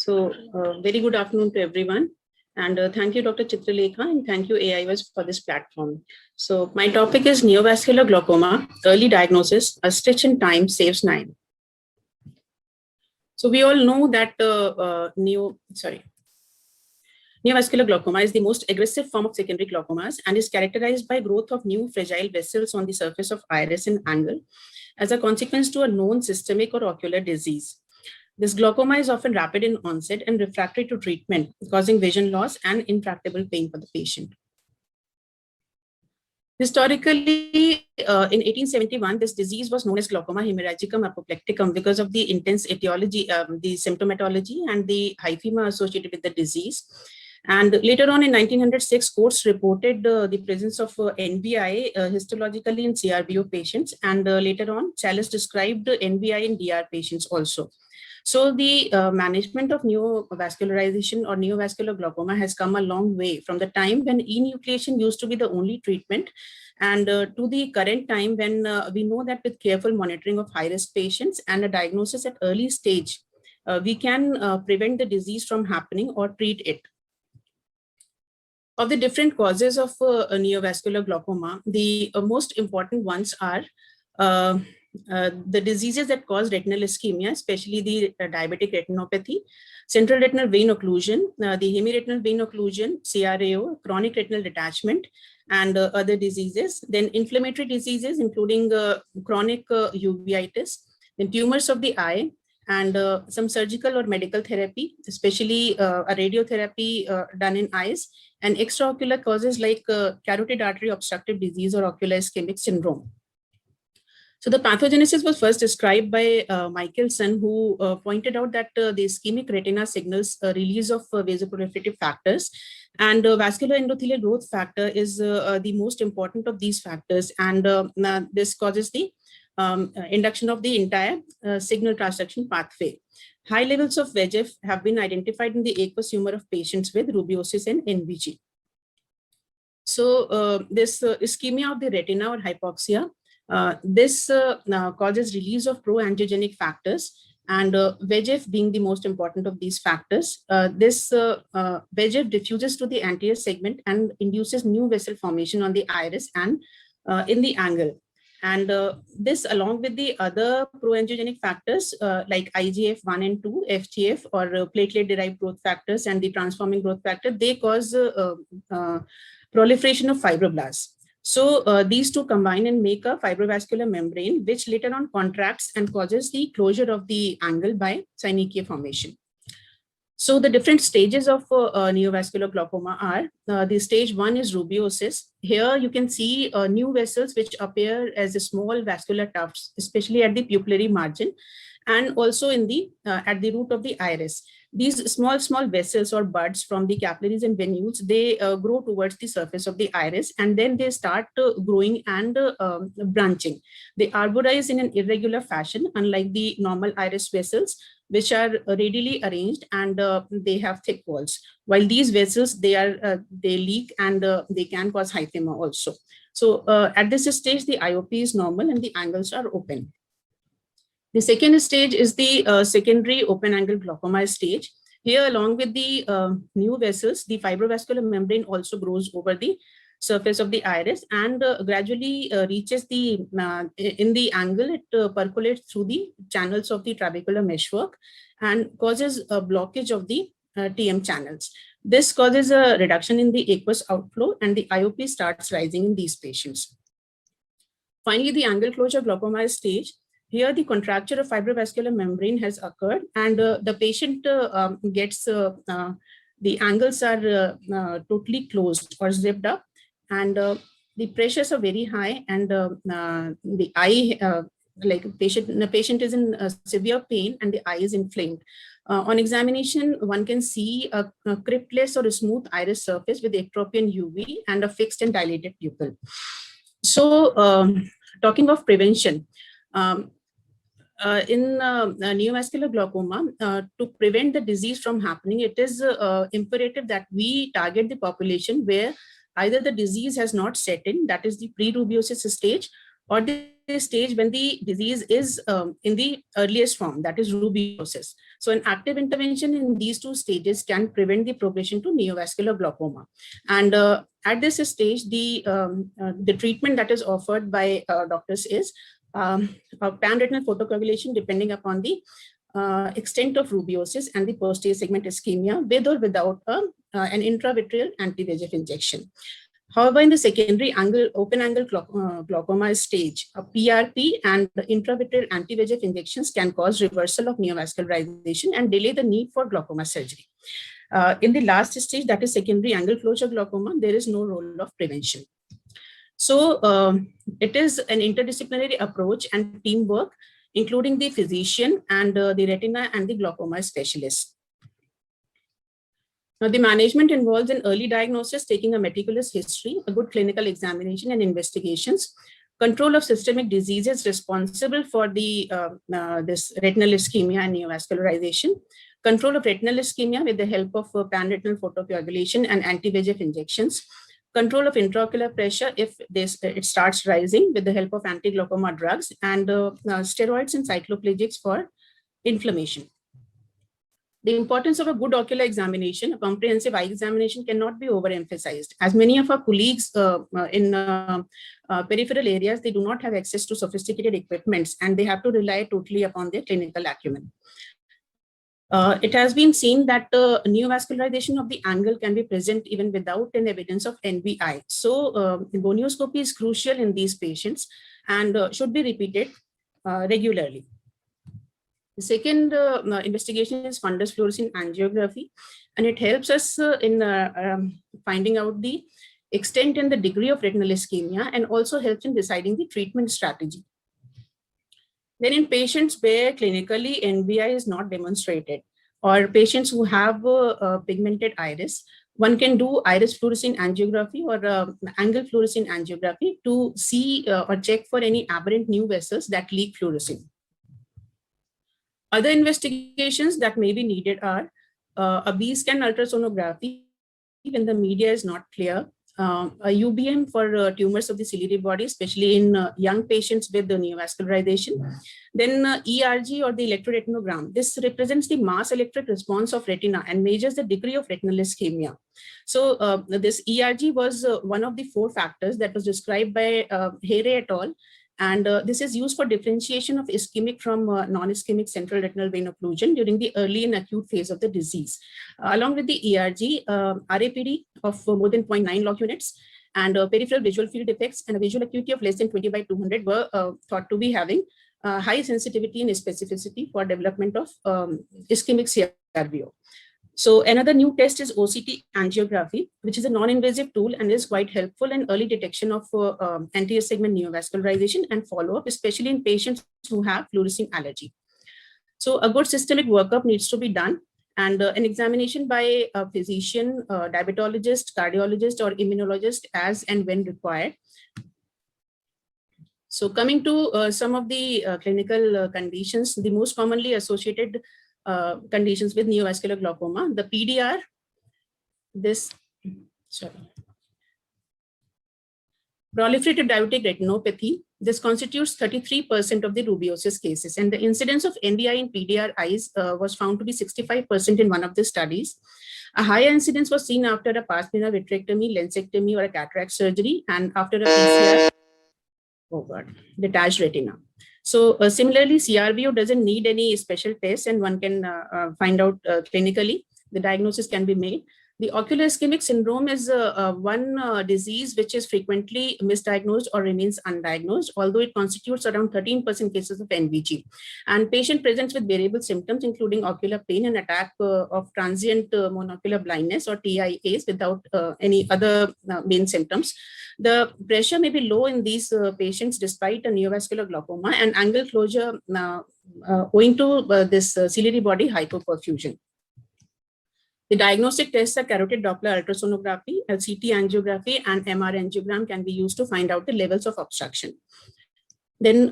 Very good afternoon to everyone. And thank you, Dr. Chitralekha, and thank you, AIOS, for this platform. So my topic is neovascular glaucoma, early diagnosis, a stitch in time saves 9. So we all know that neovascular glaucoma is the most aggressive form of secondary glaucomas and is characterized by growth of new fragile vessels on the surface of iris and angle as a consequence to a known systemic or ocular disease. This glaucoma is often rapid in onset and refractory to treatment, causing vision loss and intractable pain for the patient. Historically, in 1871, this disease was known as glaucoma hemorrhagicum apoplecticum because of the intense etiology, the symptomatology, and the hyphema associated with the disease. And later on in 1906, courts reported the presence of NVI histologically in CRBO patients, and later on, Chalice described NVI in DR patients also. So the management of neovascularization or neovascular glaucoma has come a long way from the time when enucleation used to be the only treatment and to the current time when we know that with careful monitoring of high-risk patients and a diagnosis at early stage, we can prevent the disease from happening or treat it. Of the different causes of neovascular glaucoma, the most important ones are the diseases that cause retinal ischemia, especially the diabetic retinopathy, central retinal vein occlusion, the hemiretinal vein occlusion, CRAO, chronic retinal detachment, and other diseases. Then inflammatory diseases, including chronic uveitis, then tumors of the eye, and some surgical or medical therapy, especially a radiotherapy done in eyes, and extraocular causes like carotid artery obstructive disease or ocular ischemic syndrome. So the pathogenesis was first described by Michelson, who pointed out that the ischemic retina signals release of vasoproliferative factors, and vascular endothelial growth factor is the most important of these factors, and this causes the induction of the entire signal transduction pathway. High levels of VEGF have been identified in the aqueous humor of patients with rubeosis and NVG. So this ischemia of the retina or hypoxia, this causes release of pro-angiogenic factors, and VEGF being the most important of these factors. This VEGF diffuses to the anterior segment and induces new vessel formation on the iris and in the angle. And this, along with the other pro-angiogenic factors like IGF-1 and 2, FGF, or platelet-derived growth factors and the transforming growth factor, they cause proliferation of fibroblasts. So these two combine and make a fibrovascular membrane, which later on contracts and causes the closure of the angle by synechial formation. So the different stages of neovascular glaucoma are, the stage 1 is rubeosis. Here you can see new vessels which appear as a small vascular tufts, especially at the pupillary margin and also in the at the root of the iris. These small vessels or buds from the capillaries and venules, they grow towards the surface of the iris, and then they start growing and branching. They arborize in an irregular fashion, unlike the normal iris vessels, which are radially arranged and they have thick walls. While these vessels, they leak and they can cause hyphema also. So at this stage, the IOP is normal and the angles are open. The second stage is the secondary open angle glaucoma stage. Here, along with the new vessels, the fibrovascular membrane also grows over the surface of the iris and gradually reaches the, in the angle, it percolates through the channels of the trabecular meshwork and causes a blockage of the TM channels. This causes a reduction in the aqueous outflow and the IOP starts rising in these patients. Finally, the angle closure glaucoma stage. Here, the contracture of fibrovascular membrane has occurred and the patient gets, the angles are totally closed or zipped up, and the pressures are very high, and the eye, the patient is in severe pain and the eye is inflamed. On examination, one can see a cryptless or a smooth iris surface with ectropion UV and a fixed and dilated pupil. So, talking of prevention, in neovascular glaucoma, to prevent the disease from happening, it is imperative that we target the population where either the disease has not set in, that is the pre-rubeosis stage, or the stage when the disease is in the earliest form, that is rubeosis. So an active intervention in these two stages can prevent the progression to neovascular glaucoma. And at this stage, the treatment that is offered by doctors is pan-retinal photocoagulation, depending upon the extent of rubeosis and the posterior segment ischemia, with or without an intravitreal anti-VEGF injection. However, in the secondary open angle glaucoma stage, a PRP and intravitreal anti-VEGF injections can cause reversal of neovascularization and delay the need for glaucoma surgery. In the last stage, that is secondary angle closure glaucoma, there is no role of prevention. So it is an interdisciplinary approach and teamwork, including the physician and the retina and the glaucoma specialist. Now, the management involves an early diagnosis, taking a meticulous history, a good clinical examination and investigations, control of systemic diseases responsible for the this retinal ischemia and neovascularization, control of retinal ischemia with the help of pan-retinal photocoagulation and anti-VEGF injections, control of intraocular pressure if it starts rising with the help of anti-glaucoma drugs, and steroids and cycloplegics for inflammation. The importance of a good ocular examination, a comprehensive eye examination, cannot be overemphasized. As many of our colleagues in peripheral areas, they do not have access to sophisticated equipments, and they have to rely totally upon their clinical acumen. It has been seen that neovascularization of the angle can be present even without an evidence of NVI. So gonioscopy is crucial in these patients and should be repeated regularly. The second investigation is fundus fluorescein angiography, and it helps us in finding out the extent and the degree of retinal ischemia, and also helps in deciding the treatment strategy. Then in patients where clinically NVI is not demonstrated, or patients who have a pigmented iris, one can do iris fluorescein angiography or angle fluorescein angiography to see or check for any aberrant new vessels that leak fluorescein. Other investigations that may be needed are a B-scan ultrasonography when the media is not clear, a UBM for tumors of the ciliary body, especially in young patients with the neovascularization. Then ERG or the electroretinogram. This represents the mass electric response of retina and measures the degree of retinal ischemia. So this ERG was one of the 4 factors that was described by Hare et al. And this is used for differentiation of ischemic from non-ischemic central retinal vein occlusion during the early and acute phase of the disease. Along with the ERG, RAPD of more than 0.9 log units and peripheral visual field defects and a visual acuity of less than 20/200 were thought to be having high sensitivity and specificity for development of ischemic CRVO. So another new test is OCT angiography, which is a non-invasive tool and is quite helpful in early detection of anterior segment neovascularization and follow-up, especially in patients who have fluorescein allergy. So a good systemic workup needs to be done, and an examination by a physician, diabetologist, cardiologist, or immunologist as and when required. So coming to some of the clinical conditions, the most commonly associated conditions with neovascular glaucoma, the PDR, proliferative diabetic retinopathy, this constitutes 33% of the rubeosis cases, and the incidence of NVI in PDR eyes was found to be 65% in one of the studies. A higher incidence was seen after a pars plana vitrectomy, lensectomy, or a cataract surgery, and after a PCR, detached retina. So similarly, CRVO doesn't need any special tests, and one can find out clinically. The diagnosis can be made. The ocular ischemic syndrome is one disease which is frequently misdiagnosed or remains undiagnosed, although it constitutes around 13% cases of NVG. And patient presents with variable symptoms, including ocular pain and attack of transient monocular blindness or TIAs without any other main symptoms. The pressure may be low in these patients despite a neovascular glaucoma and angle closure owing to this ciliary body hypoperfusion. The diagnostic tests are carotid Doppler ultrasonography, CT angiography, and MR angiogram can be used to find out the levels of obstruction. Then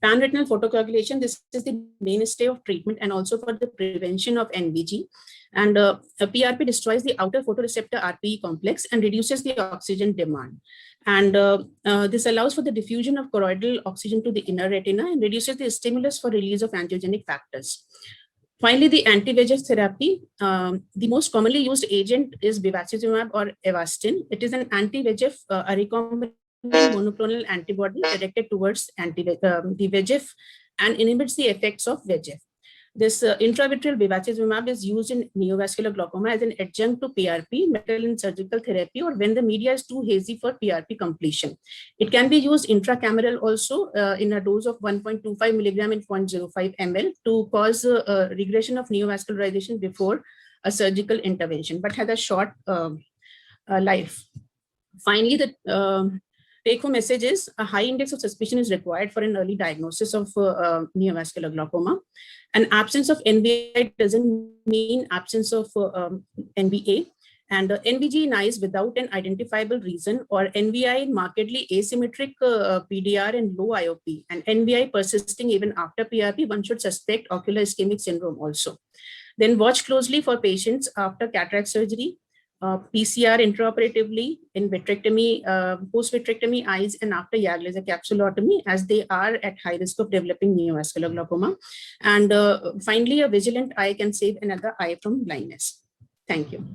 Pan-retinal photocoagulation, this is the mainstay of treatment and also for the prevention of NVG. And PRP destroys the outer photoreceptor RPE complex and reduces the oxygen demand. And this allows for the diffusion of choroidal oxygen to the inner retina and reduces the stimulus for release of angiogenic factors. Finally, the anti-VEGF therapy, the most commonly used agent is bevacizumab or Avastin. It is an anti-VEGF, a recombinant monoclonal antibody directed towards the VEGF and inhibits the effects of VEGF. This intravitreal bevacizumab is used in neovascular glaucoma as an adjunct to PRP, metal in surgical therapy, or when the media is too hazy for PRP completion. It can be used intracameral also in a dose of 1.25 milligram in 0.05 ml to cause regression of neovascularization before a surgical intervention, but has a short life. Finally, the take-home message is a high index of suspicion is required for an early diagnosis of neovascular glaucoma. An absence of NVI doesn't mean absence of NVA. And NVG in eyes without an identifiable reason, or NVI in markedly asymmetric PDR and low IOP, and NVI persisting even after PRP, one should suspect ocular ischemic syndrome also. Then watch closely for patients after cataract surgery, PCR intraoperatively in vitrectomy, post-vitrectomy eyes, and after YAG laser capsulotomy, as they are at high risk of developing neovascular glaucoma. And finally, a vigilant eye can save another eye from blindness. Thank you.